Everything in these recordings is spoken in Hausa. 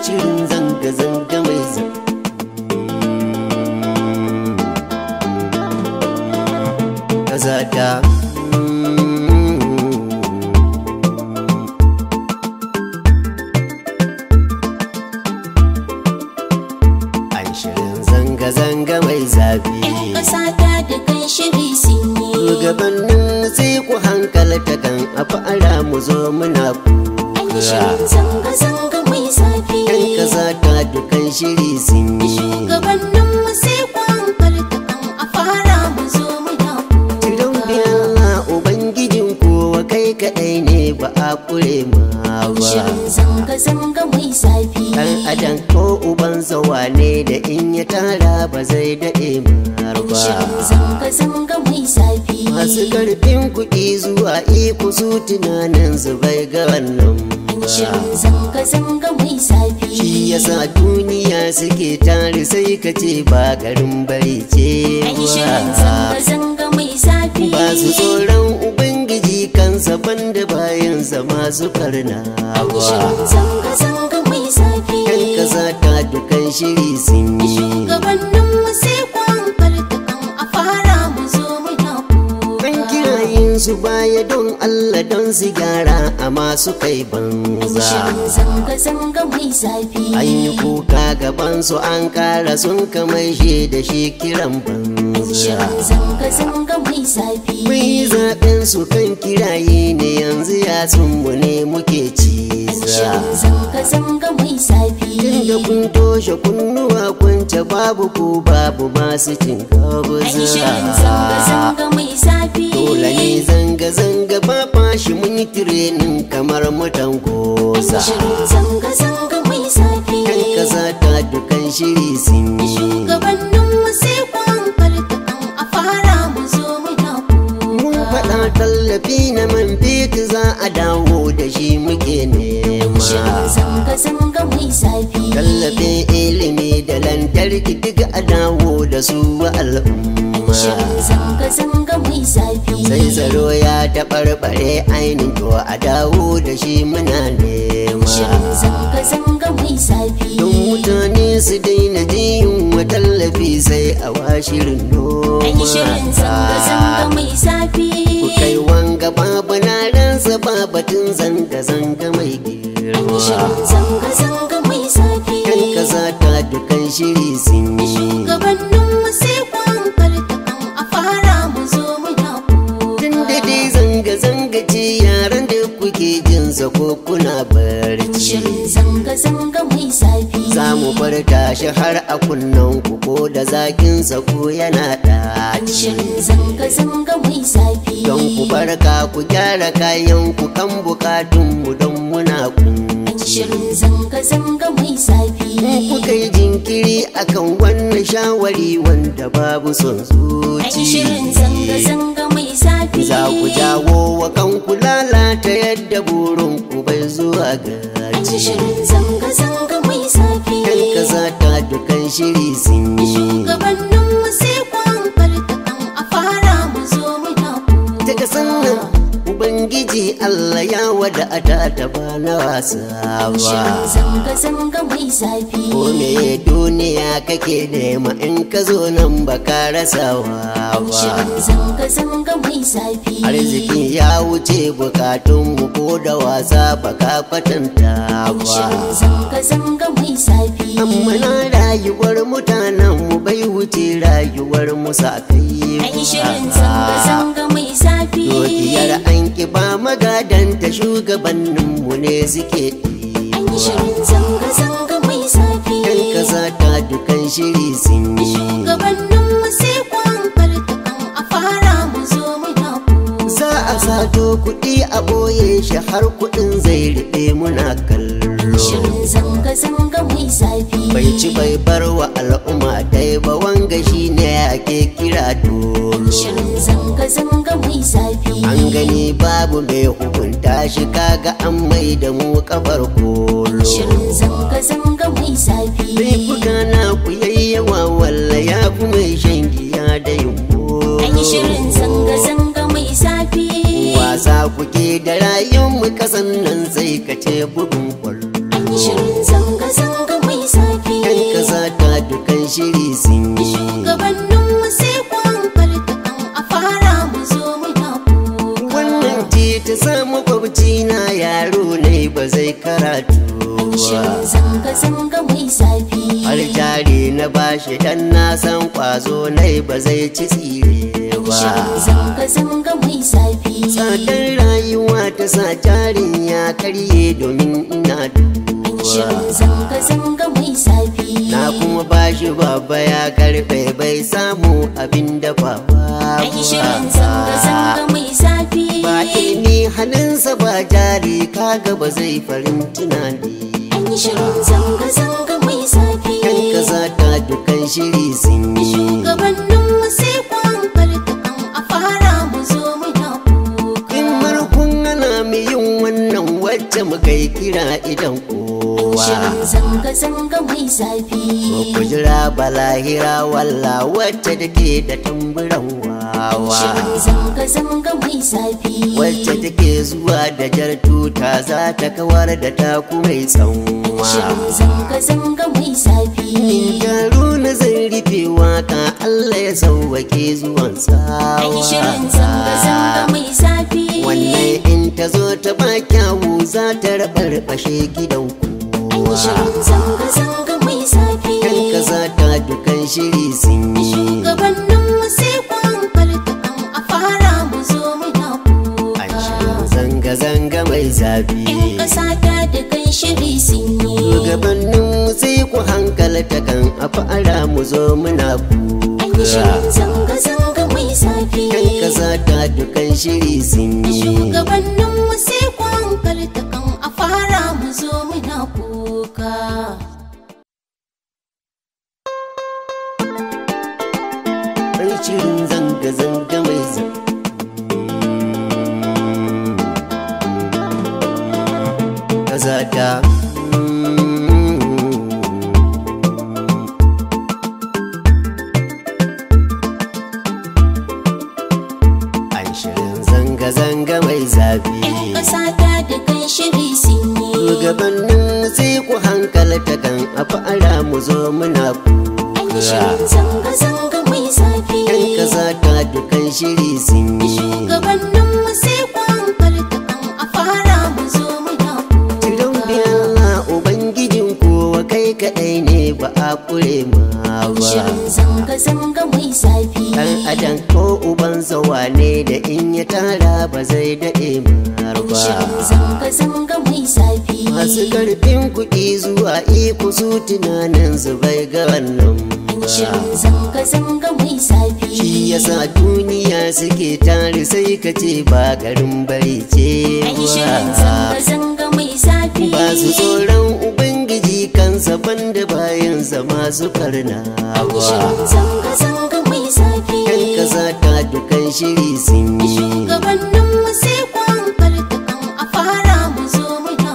shirin zanga-zanga mai kazata. An shirin zanga-zanga mai zafi. Yan ƙasa ta da kan shiri sun yi. Shugabannin sai ku hankalta kan a fara mu zo muna An shirin zanga-zanga mai zafi. Yan ƙasa ta dukan shiri sun yi. Shugabannin mu sai ku hankalta kan a fara mu zo muna Tiran biya Ubangijin kowa kai kaɗai ne ba a kure ma ba. shirin zanga-zanga mai zafi. Ɗan adam ko uban zawa ne da in ya tara ba zai daɗe mar Shirin ba. zanga-zanga mai zafi. Masu ƙarfin kuɗi zuwa iko su tunanin su bai ga wannan Shirin ba. zanga-zanga mai zafi. Shi yasa duniya suke tare sai ka ce ba garin bari ce Shirin ba. zanga-zanga mai zafi. Ba su tsoron Ubangiji kansa banda bayansa masu karna Shirin ba. zanga-zanga mai zafi. Yan ƙasa ta dukan shiri sun yi. Shugabannin mu sai ku hankalta kan a fara mu zo muna Kan kuka. kirayin su baya don Allah don su gyara a masu kai banza. Shirin zanga-zanga mai zafi. An yi kuka gaban su an kara sun kamaishe da shi kiran banza. Shirin zanga-zanga mai zafi. Mun yi zaɓen su kan kiraye ne yanzu ya mu ne muke ciza. Shirin zanga-zanga mai zafi. Inda kun toshe kunnuwa kwance babu ku babu masu cin Shirin kabuza. zanga-zanga mai zafi. Dole ne zanga-zanga ba fashi mun yi tirenin kamar mutan goza. Shirin zanga-zanga mai zafi. Kan ƙasa ta dukan shiri sun yi. Shugabannin mu sai ku hankalta kan a fara mu zo muna Mun kuka. faɗa tallafi na man fetur za a dawo da shi muke nema. Shirin zanga-zanga mai zafi. Tallafin ilimi da lantarki duk a dawo da su wa al'umma. Shirin zanga-zanga mai zafi. Sai tsaro ya taɓarɓare ainihin to a dawo da shi muna nema. Shirin zanga-zanga mai zafi. Don mutane su daina jin wa tallafi sai a washirin noma. Shirin zanga-zanga mai zafi. Ku kai wanga babu na ransa babatun zanga-zanga mai girma. Shirin zanga-zanga mai zafi. Kan ƙasa ta dukan shiri sun yi. Shugabannin mu sai ku hankalta kan a fara mu zo muna Tun kuka. da dai zanga-zanga ce yaran da kuke jinsa ko kuna barci. Shirin zanga-zanga mai zafi. Za mu farta shi har a kunnen ku ko da zakinsa ko yana ɗaci. Shirin zanga-zanga mai zafi. Don ku farka ku gyara kayan ku kan bukatunmu don muna kunci. Shirin zanga-zanga mai zafi. In kuka yi jinkiri akan wannan shawari wanda babu son Shirin zuci. zanga-zanga mai zafi. Za ku jawo wa kanku lalata yadda burin ku bai zuwa gaci. Shirin zanga-zanga mai zafi. Kan ƙasa ta dukan shiri sun yi. Shugabannin mu sai ku hankalta kan a fara mu zo muna kuka. Ta ƙasan nan Ubangiji Allah ya wadata ta ba na wasa Shirin ba. zanga-zanga mai zafi. Ko me duniya kake nema in ka zo nan ba ka rasawa Shirin ba. zanga-zanga mai zafi. Arziki ya wuce bukatunmu ko da wasa ba ka kwatanta Shirin ba. zanga-zanga mai zafi. Amma na rayuwar mutanenmu bai wuce rayuwar musa kai Shirin zanga-zanga mai zafi. Dukiyar an ki ba magadanta shugabanninmu ne suke Shirin zanga-zanga mai zafi. Kan ƙasa ta dukan shiri sun yi. Shugabannin mu sai ku hankalta kan a fara mu zo muna kuka. Za a sato kuɗi a ɓoye shi har kuɗin zai riɓe muna kallo. Shirin zanga-zanga mai zafi. Bai ci bai bar wa al'umma dai ba wanga shi ne ake kira dolo. Shirin zanga-zanga mai zafi. An gani babu mai hukunta shi kaga an mai da mu kafar kolo. Shirin zanga-zanga mai zafi. Laifuka na ku yayyawa walla ya fi mai shan giya da yumbo. Shirin zanga-zanga mai zafi. Wasa kuke da rayuwar mu kasan nan sai ka ce bugun kwallo. shirin zanga-zanga mai zafi. Yan kasa ta dukan shiri sun yi. Shugabannin mu sai ku hankalta kan a fara mu zo muna kuka. Wannan ce ta samu kwabci na yaro ne ba zai karatu Shirin ba. zanga-zanga mai zafi. Har jari na bashi dan na san kwazo nai ba zai ci tsire ba. Shirin zanga-zanga mai zafi. Tsadar rayuwa ta sa jarin ya karye domin ina Shirin duba. zanga-zanga mai zafi. Na kuma bashi babba ya karfe bai samu abin dafawa Shirin zanga-zanga mai zafi. ba ilimi hannunsa ba jari kaga ba zai farin tunani. Shirin zanga-zanga mai zafi. Yan kasa ta dukan shiri sun yi. Shugabannin mu sai ku hankalta kan a fara mu zo muna kuka. In markun ana mu yin wannan wacce muka yi kira idan kowa. Shirin zanga-zanga mai zafi. Ku jira balahira walla wacce take da tamburan wawa. Shirin zanga-zanga mai zafi. Wacce take zuwa da jar tuta za ta kawar da taku mai tsanwa. Shirin zanga-zanga mai zafi. Yaro na zai rufe waka Allah ya sauwake zuwan Shirin sawa. zanga-zanga mai zafi. Wannan in ta zo ta ba kyawu za ta rabarbashe gidan Shirin kowa. zanga-zanga mai zafi. Yan kasa ta dukan shiri sun yi. Shugabannin mu sai ku hankalta kan a fara mu zo muna An kuka. shirin zanga-zanga mai zafi. Yan ƙasa ta da kan shiri sun yi. Shugabannin sai ku hankalta kan a fara mu zo muna kuka. Shirin zanga-zanga mai zafi. Yan kasa ta dukan shiri sun yi. Shugabannin mu sai ku hankalta kan a fara mu zo muna kuka. An shirin zanga-zanga mai zafi. Kasa ta An shirin zanga-zanga mai zafi. Yan ƙasa ta da kan shiri sun yi. Shugabannin sai ku hankalta kan a fara mu zo muna kuka. Shirin zanga-zanga mai zafi. Yan kasa ta dukan shiri sun yi. Shugabannin mu sai ku hankalta kan a fara mu zo muna Tiran kuka. biya Ubangijin kowa kai kaɗai ne ba a kure ma ba. Shirin zanga-zanga mai zafi. Ɗan adam ko uban zawa ne da in ya tara ba zai daɗe mar Shirin ba. zanga-zanga mai zafi. Masu ƙarfin kuɗi zuwa iko su tunanin su bai ga wannan Shirin ba. zanga-zanga mai zafi. Shi yasa duniya suke tare sai ka ce ba garin bari ce Shirin ba. zanga-zanga mai zafi. Ba su tsoron Ubangiji kansa banda bayansa masu karna Shirin ba. zanga-zanga mai zafi. Yan kasa ta dukan shiri sun yi. Shugabannin mu sai ku hankalta kan a fara mu zo muna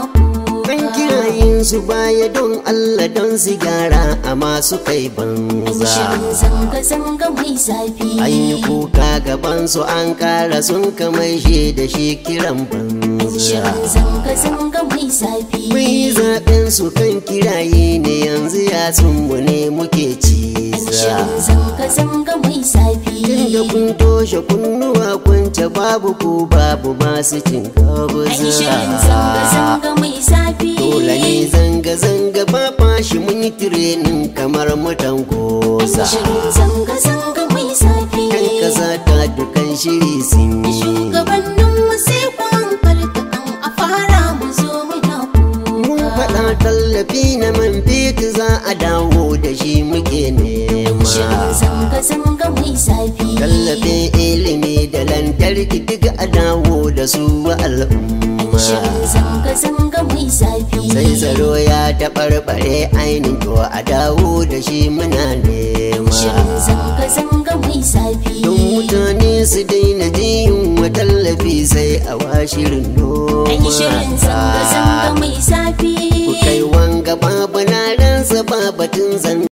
An kuka. kirayin su baya don Allah don su gyara amma su kai banza. Shirin zanga-zanga mai zafi. An yi kuka gaban su an kara sun kamaishe da shi kiran banza. Shirin zanga-zanga mai zafi. Mun yi zaɓen su kan kiraye ne yanzu ya mu ne muke ciza. Shirin zanga-zanga mai zafi. Tunda kun toshe kunnuwa kwance babu ku babu masu cin Shirin gabuza. zanga-zanga mai zafi. Dole ne zanga-zanga ba fashi mun yi tirenin kamar mutan goza. Shirin zanga-zanga mai zafi. Yan kasa ta dukan shiri sun yi. Shugabannin mu sai ku hankalta kan a fara mu zo muna Mun kuka. faɗa tallafi na man fetur za a dawo da shi muke nema. Shirin zanga-zanga mai zafi. Tallafin ilimi da lantarki duk a dawo da su wa al'umma. Shirin zanga-zanga mai zafi. Sai tsaro ya taɓarɓare ainihin to a dawo da shi muna nema. Shirin zanga-zanga mai zafi. Don mutane su daina jin wa tallafi sai a washirin noma. Shirin zanga-zanga mai zafi. Ku kai wanga babu na ransa ba batun zan